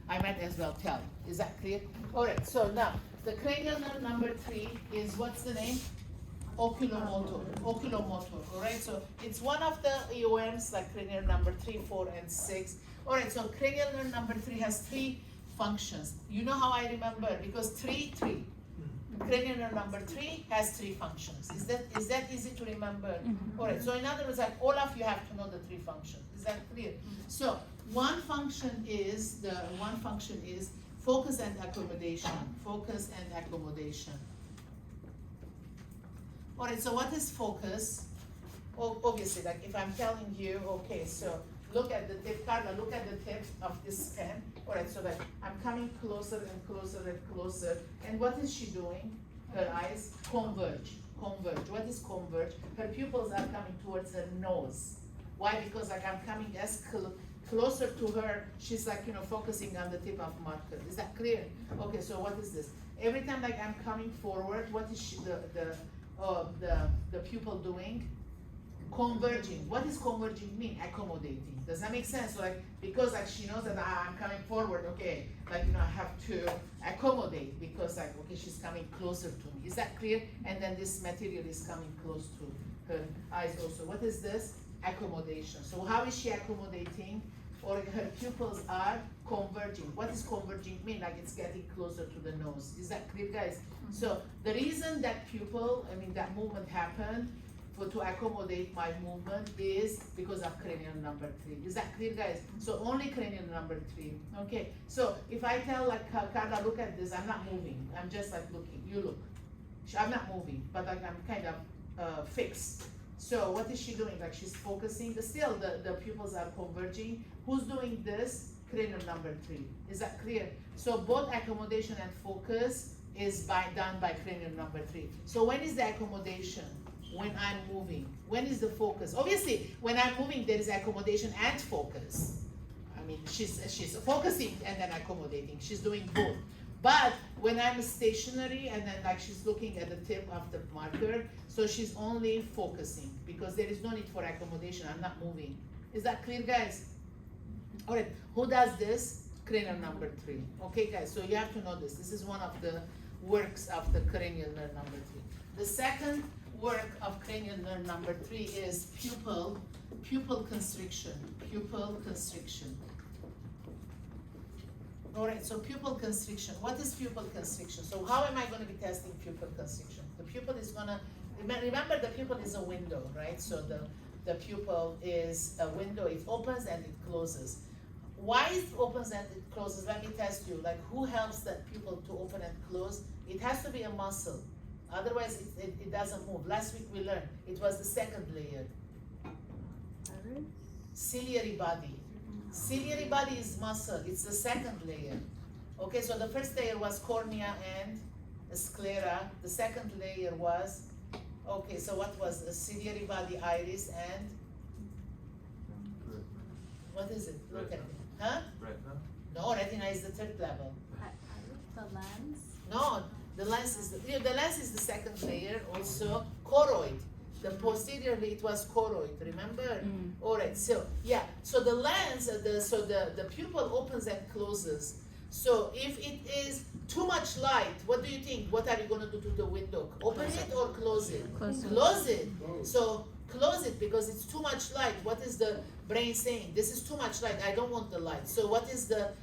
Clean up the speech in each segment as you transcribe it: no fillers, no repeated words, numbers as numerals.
I might as well tell you. Is that clear? All right, so now, the cranial nerve number 3 is, what's the name? Oculomotor, oculomotor, all right? So it's one of the EOMs, like cranial number 3, 4, and 6. All right, so cranial nerve number 3 has 3 functions. You know how I remember? Because 3, 3. Cranial nerve number 3 has 3 functions. Is that easy to remember? All right, so in other words, like all of you have to know the 3 functions. Is that clear? So one function is focus and accommodation. Focus and accommodation. All right, so what is focus? Well, obviously, like if I'm telling you, okay, so look at the tip, Carla, look at the tip of this pen. All right, so that I'm coming closer and closer and closer. And what is she doing? Her eyes converge, converge. What is converge? Her pupils are coming towards her nose. Why? Because like I'm coming as closer to her, she's like, you know, focusing on the tip of marker. Is that clear? Okay, so what is this? Every time like I'm coming forward, what is she, the pupil doing? Converging. What does converging mean? Accommodating. Does that make sense? So like, because like she knows that I'm coming forward, okay, like, you know, I have to accommodate because like, okay, she's coming closer to me. Is that clear? And then this material is coming close to her eyes also. What is this? Accommodation. So how is she accommodating? Or her pupils are converging. What does converging mean? Like it's getting closer to the nose. Is that clear, guys? So the reason that that movement happened to accommodate my movement is because of cranial number 3. Is that clear, guys? So only cranial number 3. Okay. So if I tell like Carla, look at this, I'm not moving. I'm just like looking. You look. I'm not moving, but like I'm kind of fixed. So what is she doing? Like she's focusing. Still, the pupils are converging. Who's doing this? Cranial number 3. Is that clear? So both accommodation and focus is done by cranial number 3. So when is the accommodation? When I'm moving. When is the focus? Obviously, when I'm moving, there is accommodation and focus. I mean, she's focusing and then accommodating. She's doing both. But when I'm stationary and then like she's looking at the tip of the marker, so she's only focusing because there is no need for accommodation. I'm not moving. Is that clear, guys? All right. Who does this? Cranial number 3. Okay, guys. So you have to know this. This is one of the works of the cranial nerve number 3. The second work of cranial nerve number 3 is pupil constriction. Pupil constriction. All right, so pupil constriction. What is pupil constriction? So how am I going to be testing pupil constriction? The pupil is going to, remember the pupil is a window, right? So the pupil is a window. It opens and it closes. Why it opens and it closes? Let me test you. Like who helps that pupil to open and close? It has to be a muscle. Otherwise, it doesn't move. Last week we learned it was the second layer. Ciliary body. Ciliary body is muscle. It's the second layer. Okay, so the first layer was cornea and sclera. The second layer was, okay, so what was the ciliary body, iris, and what is it? Look at it. Huh? Retina? No, retina is the third level. The lens? No. The lens is the second layer, also choroid. The posteriorly it was choroid, remember? All right, so yeah, so the lens, the pupil opens and closes. So if it is too much light, what do you think? What are you going to do to the window? Open it or close it? Close it. So close it because it's too much light. What is the brain saying? This is too much light. I don't want the light. So what is the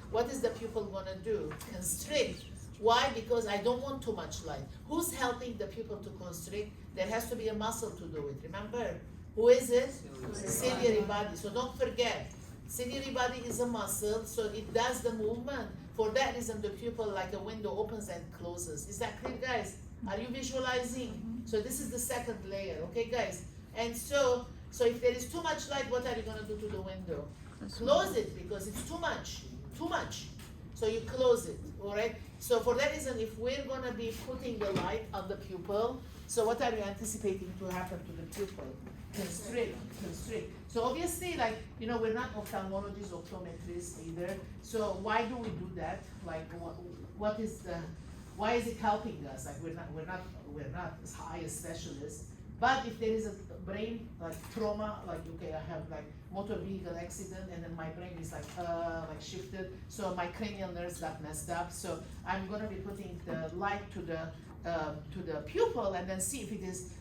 pupil going to do? Constrict. Why? Because I don't want too much light. Who's helping the pupil to constrict? There has to be a muscle to do it. Remember? Who is it? Ciliary body. So don't forget. Ciliary body is a muscle, so it does the movement. For that reason, the pupil, like a window, opens and closes. Is that clear, guys? Are you visualizing? So this is the second layer, okay, guys? And so if there is too much light, what are you going to do to the window? Close it because it's too much. Too much. So you close it, all right? So for that reason, if we're going to be putting the light on the pupil, so what are you anticipating to happen to the pupil? Constrict. So obviously, like, you know, we're not ophthalmologists, optometrists either. So why do we do that? Like, why is it helping us? Like, we're not as high as specialists. But if there is a brain like trauma, like okay, I have like motor vehicle accident, and then my brain is like shifted, so my cranial nerves got messed up. So I'm gonna be putting the light to the pupil, and then see if it is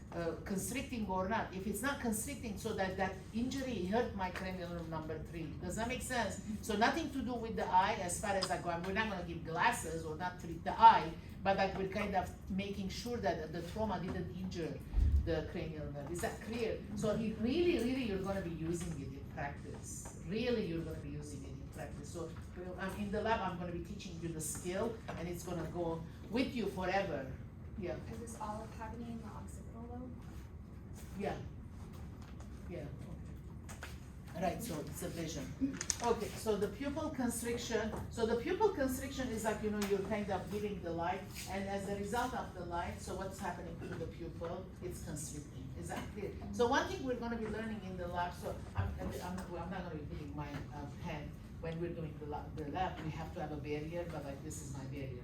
constricting or not. If it's not constricting, so that injury hurt my cranial nerve number 3. Does that make sense? So nothing to do with the eye as far as like we're not gonna give glasses or not treat the eye, but like we're kind of making sure that the trauma didn't injure the cranial nerve. Is that clear? So it really you're gonna be using it in practice. Really you're gonna be using it in practice. So in the lab I'm gonna be teaching you the skill, and it's gonna go with you forever. Yeah. Is this all happening in the occipital lobe? Yeah. Yeah. Okay. Right, so it's a vision. Okay, so the pupil constriction. So the pupil constriction is like, you're kind of giving the light, and as a result of the light, so what's happening to the pupil? It's constricting. Is that clear? So one thing we're going to be learning in the lab, so I'm not going to be putting my pen when we're doing the lab. We have to have a barrier, but like this is my barrier.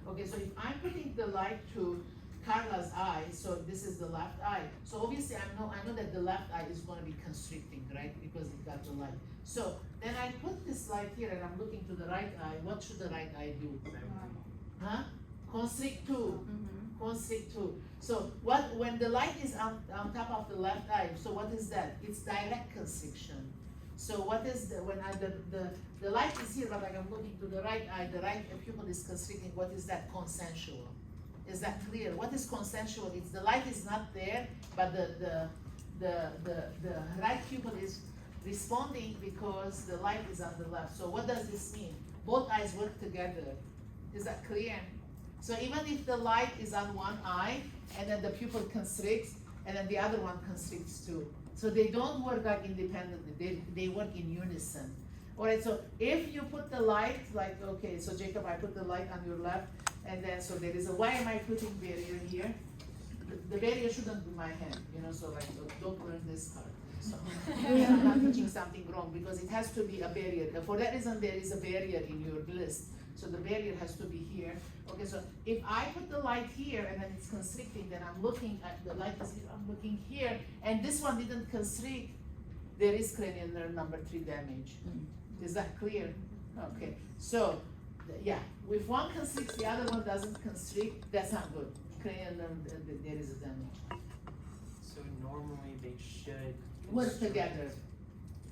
Okay, so if I'm putting the light to Carla's eye, so this is the left eye. So obviously I know that the left eye is going to be constricting, right? Because it got the light. So then I put this light here, and I'm looking to the right eye. What should the right eye do? Huh? Constrict too. Mm-hmm. Constrict too. So when the light is on top of the left eye, so what is that? It's direct constriction. So what is when the light is here, but like I'm looking to the right eye, the right pupil is constricting. What is that? Consensual. Is that clear? What is consensual? It's the light is not there, but the right pupil is responding because the light is on the left. So what does this mean? Both eyes work together. Is that clear? So even if the light is on one eye, and then the pupil constricts, and then the other one constricts too. So they don't work like independently, they work in unison. All right, so if you put the light, like, okay, so Jacob, I put the light on your left, and then so there is a, why am I putting barrier here? The barrier shouldn't be my hand, so like, don't learn this part. So I'm not teaching something wrong, because it has to be a barrier. For that reason, there is a barrier in your list. So the barrier has to be here. Okay, so if I put the light here and then it's constricting, then I'm looking at the light is here, I'm looking here, and this one didn't constrict, there is cranial nerve number 3 damage. Is that clear? Okay, so yeah, if one constricts, the other one doesn't constrict, that's not good. Cranial nerve, there is a damage. So normally they should Work together.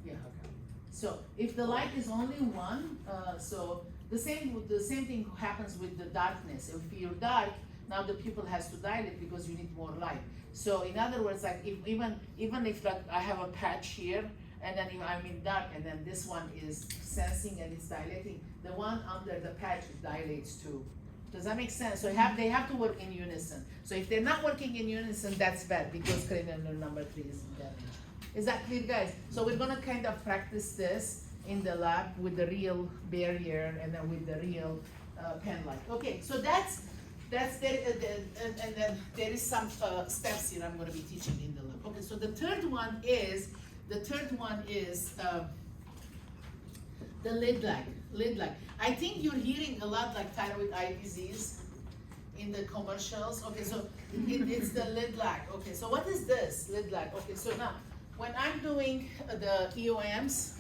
Yeah. Okay. So if the light is only one, so the same thing happens with the darkness. If you're dark, now the pupil has to dilate because you need more light. So in other words, like even if like I have a patch here, and then if I'm in dark, and then this one is sensing and it's dilating, the one under the patch dilates too. Does that make sense? So they have to work in unison. So if they're not working in unison, that's bad, because cranial nerve number 3 is damaged. Is that clear, guys? So we're gonna kind of practice this in the lab with the real barrier and then with the real pen light. Okay, so that's there, and then there is some steps here I'm gonna be teaching in the lab. Okay, so the third one is the lid lag. I think you're hearing a lot like thyroid eye disease in the commercials. Okay, so it's the lid lag. Okay, so what is this lid lag? Okay, so now when I'm doing the EOMs,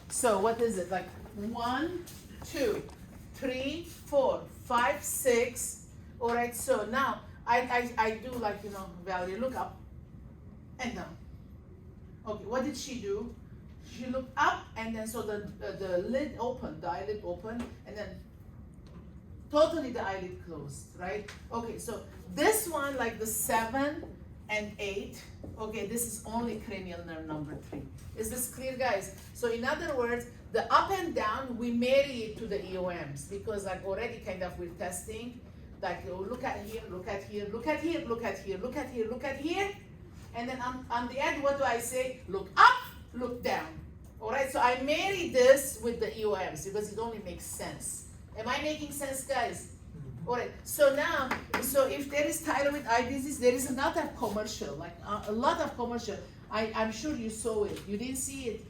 so what is it? Like 1, 2, 3, 4, 5, 6. All right, so now I do like, Valerie, look up and down. Okay, what did she do? She looked up, and then so the lid opened, the eyelid opened, and then totally the eyelid closed, right? Okay, so this one, like the 7 and 8, okay, this is only cranial nerve number 3. Is this clear, guys? So in other words, the up and down, we marry it to the EOMs, because like already kind of we're testing, like look at here, look at here, look at here, look at here, look at here, look at here, and then on the end, what do I say? Look up, look down. All right, so I marry this with the EOMs because it only makes sense. Am I making sense, guys? All right, so now, so if there is thyroid eye disease, there is another commercial, like a lot of commercial. I'm sure you saw it. You didn't see it?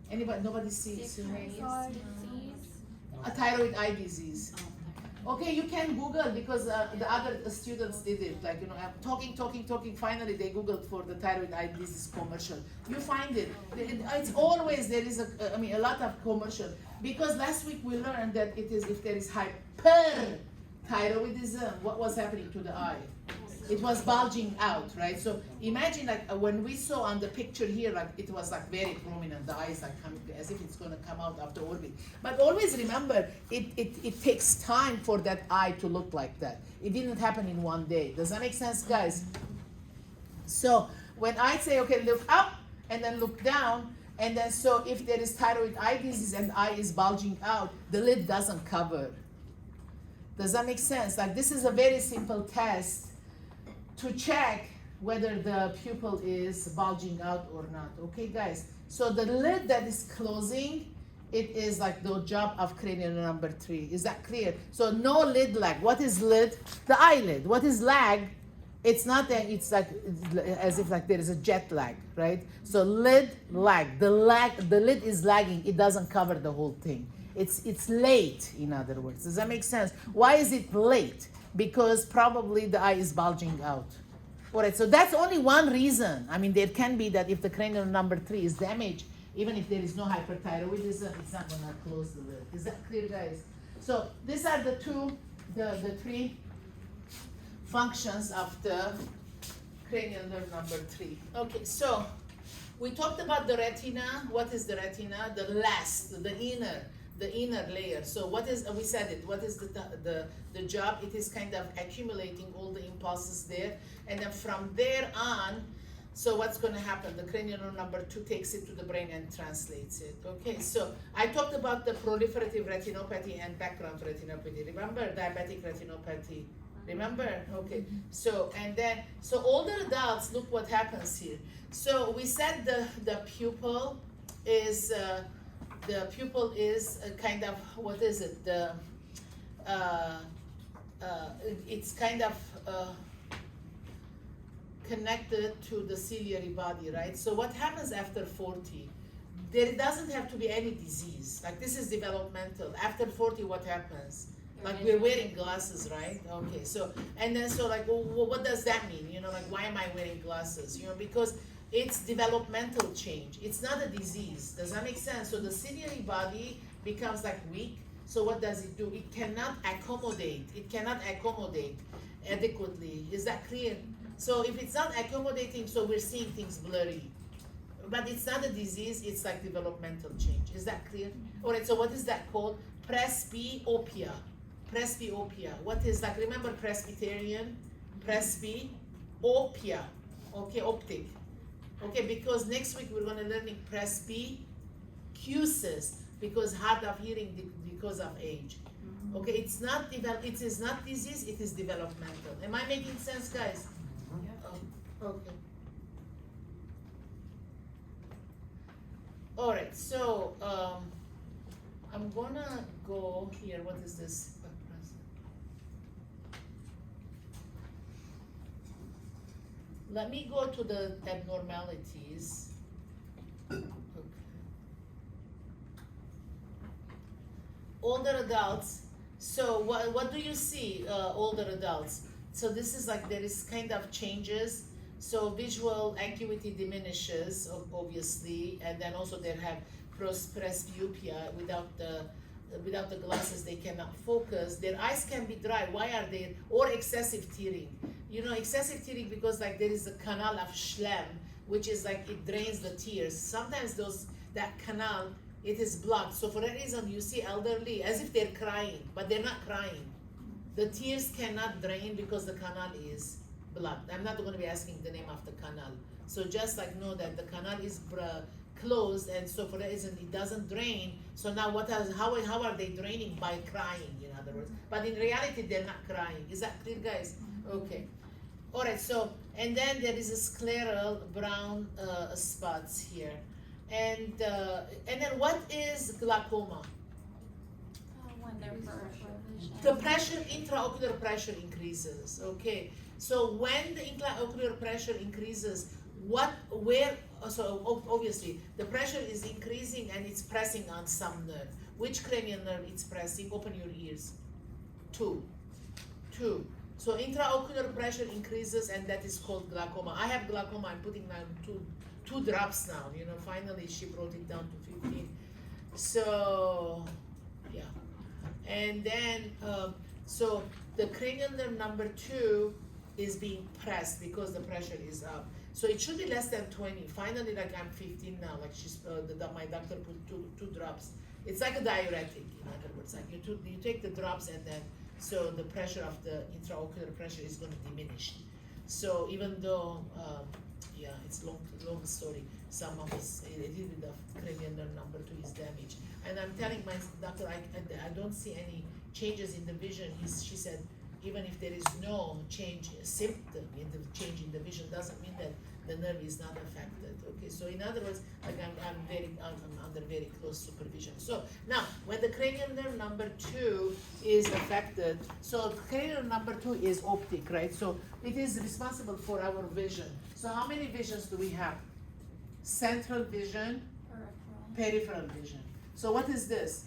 Anybody? Nobody sees it? Thyroid disease. A thyroid eye disease. Okay, you can Google because the other students did it. Like, I'm talking. Finally, they Googled for the thyroid eye disease commercial. You find it. It's always, there is a lot of commercial. Because last week we learned that it is, if there is hyperthyroidism, what was happening to the eye? It was bulging out, right? So imagine like when we saw on the picture here, like it was like very prominent, the eyes like coming as if it's gonna come out after orbit. But always remember, it takes time for that eye to look like that. It didn't happen in one day. Does that make sense, guys? So when I say, okay, look up and then look down, and then so if there is thyroid eye disease and eye is bulging out, the lid doesn't cover. Does that make sense? Like this is a very simple test to check whether the pupil is bulging out or not. Okay, guys? So the lid that is closing, it is like the job of cranial number 3. Is that clear? So no lid lag. What is lid? The eyelid. What is lag? It's not that, it's like as if like there is a jet lag, right? So lid lag. The lid is lagging. It doesn't cover the whole thing. It's late, in other words. Does that make sense? Why is it late? Because probably the eye is bulging out. All right, so that's only one reason. I mean, there can be that if the cranial number 3 is damaged, even if there is no hyperthyroidism, it's not gonna close the lid. Is that clear, guys? So these are the three functions of the cranial nerve number 3. Okay, so we talked about the retina. What is the retina? The inner layer. So what is, we said it, what is the job? It is kind of accumulating all the impulses there, and then from there on, so what's going to happen? The cranial nerve number 2 takes it to the brain and translates it. Okay, so I talked about the proliferative retinopathy and background retinopathy. Remember diabetic retinopathy? Remember? Okay, so and then, so older adults, look what happens here. So we said the pupil is kind of, what is it? It's kind of connected to the ciliary body, right? So what happens after 40? There doesn't have to be any disease. Like this is developmental. After 40, what happens? Like we're wearing glasses, right? Okay, so, and then so like, well, what does that mean? Like why am I wearing glasses? Because it's developmental change. It's not a disease. Does that make sense? So the ciliary body becomes like weak. So what does it do? It cannot accommodate. It cannot accommodate adequately. Is that clear? So if it's not accommodating, so we're seeing things blurry. But it's not a disease. It's like developmental change. Is that clear? All right. So what is that called? Presbyopia. Presbyopia. What is like? Remember Presbyterian? Presbyopia. Okay, optic. Okay, because next week we're going to learn presbycusis, because hard of hearing because of age. Okay, it is not disease, it is developmental. Am I making sense, guys? Oh, okay. All right, so I'm gonna go here. What is this? Let me go to the abnormalities. Okay. Older adults. So what do you see, older adults? So this is like there is kind of changes. So visual acuity diminishes, obviously, and then also they have presbyopia. Without the glasses, they cannot focus. Their eyes can be dry. Why are they? Or excessive tearing. Excessive tearing because like there is a canal of Schlemm, which is like it drains the tears. Sometimes that canal, it is blocked. So for that reason, you see elderly as if they're crying, but they're not crying. The tears cannot drain because the canal is blocked. I'm not going to be asking the name of the canal. So just like know that the canal is closed, and so for that reason it doesn't drain. So now how are they draining? By crying, in other words. But in reality, they're not crying. Is that clear, guys? Okay. All right. So and then there is a scleral brown spots here, and then what is glaucoma? The pressure, intraocular pressure increases. Okay. So when the intraocular pressure increases, so obviously the pressure is increasing and it's pressing on some nerve. Which cranial nerve it's pressing? Open your ears. 2. So intraocular pressure increases, and that is called glaucoma. I have glaucoma. I'm putting now two drops now. You know, finally she brought it down to 15. So yeah, and then so the cranial nerve number 2 is being pressed because the pressure is up. So it should be less than 20. Finally, like I'm 15 now. Like my doctor put two drops. It's like a diuretic, in other words. Like you take the drops, and then so the pressure of the intraocular pressure is going to diminish. So even though yeah, it's long story. Some of us, a little bit of cranial nerve number 2 is damaged, and I'm telling my doctor I don't see any changes in the vision. She said even if there is no symptom in the change in the vision, doesn't mean that the nerve is not affected. Okay, so in other words, like I'm under very close supervision. So now, when the cranial nerve number 2 is affected, so cranial number 2 is optic, right? So it is responsible for our vision. So how many visions do we have? Central vision, peripheral vision. So what is this?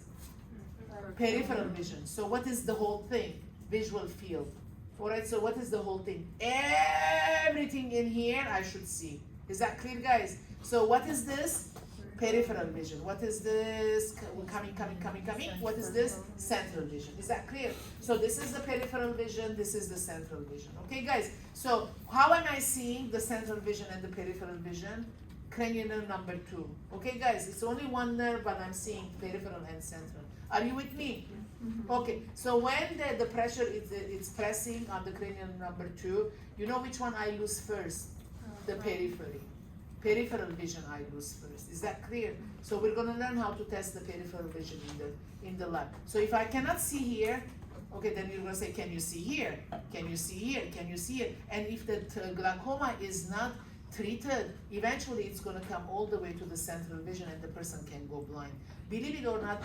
Peripheral vision. So what is the whole thing? Visual field. Alright, so what is the whole thing? Everything in here I should see. Is that clear, guys? So what is this? Peripheral vision. What is this? Coming. What is this? Central vision. Is that clear? So this is the peripheral vision, this is the central vision. Okay, guys? So how am I seeing the central vision and the peripheral vision? Cranial nerve number 2. Okay, guys? It's only one nerve, but I'm seeing peripheral and central. Are you with me? Okay, so when the pressure is pressing on the cranial number 2, you know which one I lose first? The periphery. Peripheral vision I lose first. Is that clear? So we're going to learn how to test the peripheral vision in the lab. So if I cannot see here, okay, then you're going to say, can you see here? Can you see here? Can you see it? And if the glaucoma is not treated, eventually it's going to come all the way to the central vision, and the person can go blind. Believe it or not,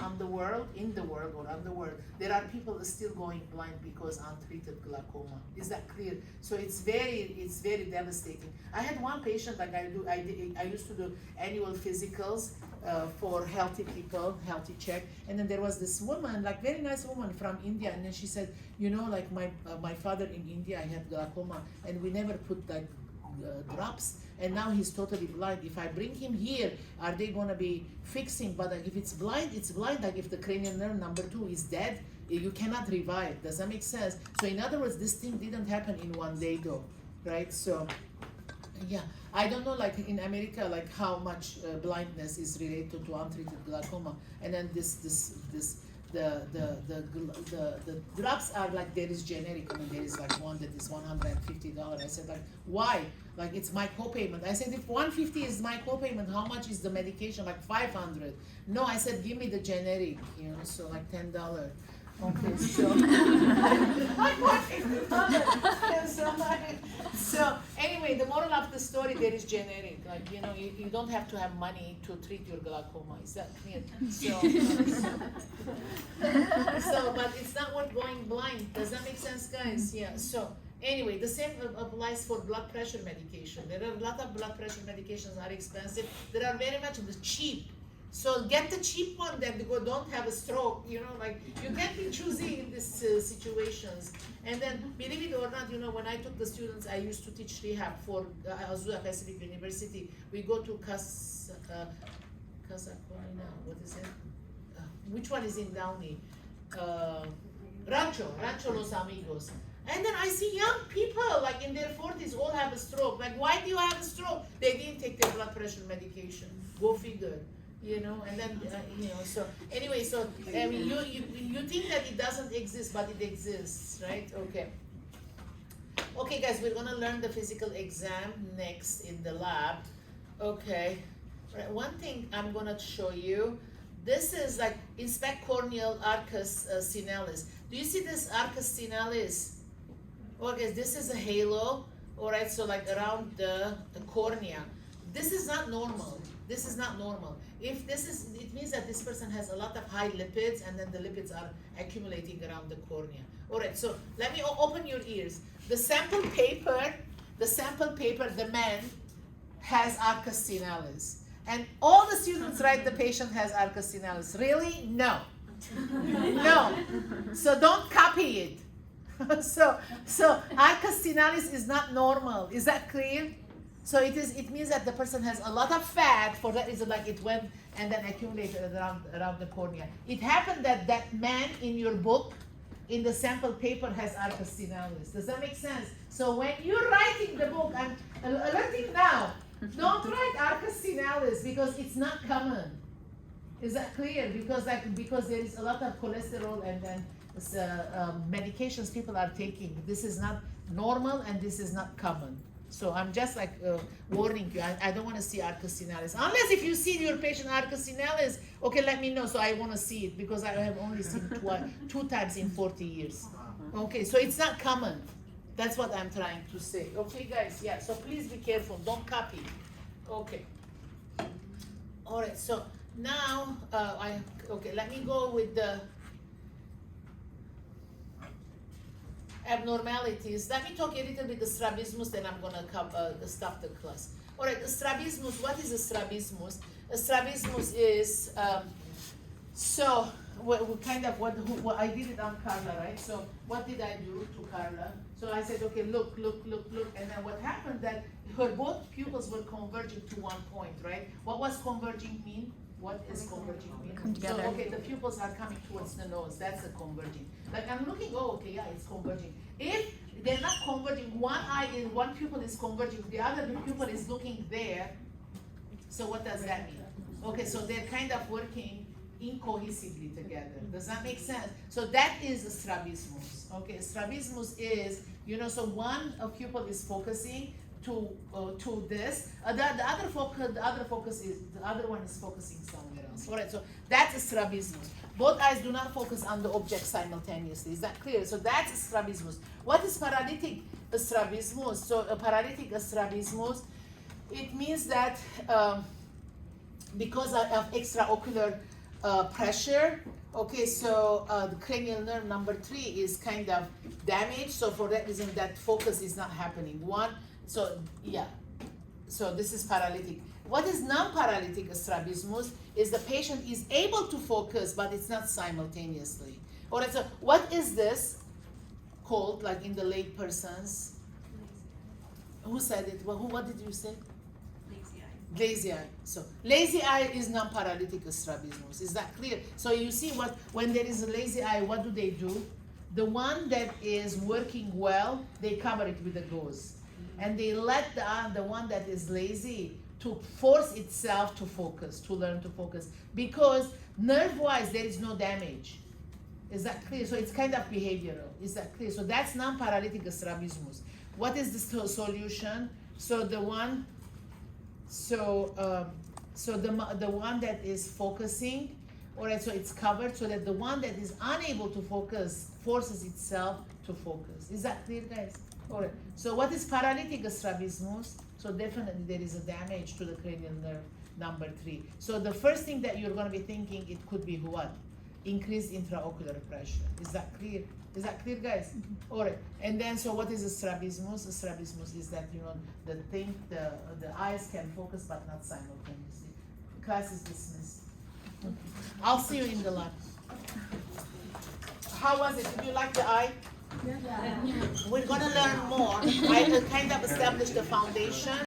in the world, there are people still going blind because untreated glaucoma. Is that clear? So it's very devastating. I had one patient, like I used to do annual physicals for healthy people, healthy check, and then there was this woman, like very nice woman from India, and then she said, you know, like my father in India, I had glaucoma, and we never put like drops, and now he's totally blind. If I bring him here, are they going to be fixing? But like, if it's blind, it's blind. Like if the cranial nerve number 2 is dead, you cannot revive. Does that make sense? So in other words, this thing didn't happen in one day though, right? So yeah, I don't know, like in America, like how much blindness is related to untreated glaucoma, and then the drops are like, there is generic. I mean, there is like one that is $150. I said, like, why? Like, it's my copayment. I said, if $150 is my copayment, how much is the medication? Like $500. No, I said, give me the generic, you know, so like $10. Okay, so like $150. So anyway, the moral of the story, there is generic. Like, you know, you don't have to have money to treat your glaucoma. Is that clear? So, but it's not worth going blind. Does that make sense, guys? Yeah. So anyway, the same applies for blood pressure medication. There are a lot of blood pressure medications are expensive. There are very much the cheap. So get the cheap one that don't have a stroke, you know, like you can't be choosy in these situations. And then, believe it or not, you know, when I took the students, I used to teach rehab for Azusa Pacific University. We go to Casa what is it? Which one is in Downey? Rancho Los Amigos. And then I see young people, like in their 40s, all have a stroke. Like, why do you have a stroke? They didn't take their blood pressure medication. Go figure. You know, and then you know. So anyway, so I mean, you think that it doesn't exist, but it exists, right? Okay. Okay, guys, we're gonna learn the physical exam next in the lab. Okay. Right. One thing I'm gonna show you. This is like inspect corneal arcus sinalis. Do you see this arcus sinalis? Okay, this is a halo. All right, so like around the cornea. This is not normal. This is not normal. If this is, it means that this person has a lot of high lipids, and then the lipids are accumulating around the cornea. All right, so let me open your ears. The sample paper, the man has arcus sinalis. And all the students write the patient has arcus sinalis. Really? No. No. So don't copy it. So arcus finalis is not normal. Is that clear? So it means that the person has a lot of fat, for that reason, like it went and then accumulated around the cornea. It happened that that man in your book, in the sample paper, has arcus finalis. Does that make sense? So when you're writing the book, I'm alerting now, don't write arcus finalis because it's not common. Is that clear? Because there is a lot of cholesterol and then medications people are taking. This is not normal and this is not common. So I'm just like warning you. I don't want to see arcus finalis unless if you see your patient arcus finalis. Okay, let me know. So I want to see it because I have only seen two times in 40 years. Okay, so it's not common. That's what I'm trying to say. Okay, guys. Yeah. So please be careful. Don't copy. Okay. All right. So now let me go with the abnormalities. Let me talk a little bit the strabismus, then I'm gonna stop the class. All right, the strabismus. What is a strabismus? A strabismus is what I did it on Carla, right? So what did I do to Carla? So I said, okay, look, and then what happened that her both pupils were converging to one point, right? What was converging mean? What is converging mean? Come together. So, okay, the pupils are coming towards the nose. That's a converging. Like I'm looking, oh, okay, yeah, it's converging. If they're not converging, one pupil is converging, the other pupil is looking there. So what does that mean? Okay, so they're kind of working incohesively together. Does that make sense? So that is a strabismus. Okay, strabismus is, so one pupil is focusing to this. The other one is focusing somewhere else. All right, so that's a strabismus. Both eyes do not focus on the object simultaneously. Is that clear? So that's a strabismus. What is paralytic strabismus? So a paralytic strabismus, it means that because of extraocular pressure, okay, so the cranial nerve number 3 is kind of damaged. So for that reason, that focus is not happening. So this is paralytic. What is non-paralytic strabismus is the patient is able to focus, but it's not simultaneously. All right, so what is this called, like in the lay persons? Who said it? What did you say? Lazy eye. Lazy eye. So lazy eye is non-paralytic strabismus. Is that clear? So you see when there is a lazy eye, what do? The one that is working well, they cover it with a gauze. And they let the one that is lazy to force itself to focus, to learn to focus. Because nerve-wise, there is no damage. Is that clear? So it's kind of behavioral. Is that clear? So that's non-paralytic strabismus. What is the solution? So the one that is focusing, all right, so it's covered so that the one that is unable to focus forces itself to focus. Is that clear, guys? All right. So what is paralytic strabismus? So definitely there is a damage to the cranial nerve number 3. So the first thing that you're going to be thinking, it could be what? Increased intraocular pressure. Is that clear? Is that clear, guys? All right. And then, so what is a strabismus? A strabismus is that, the eyes can focus but not simultaneously. Class is dismissed. I'll see you in the lab. How was it? Did you like the eye? Yeah. We're going to learn more. I kind of established the foundation.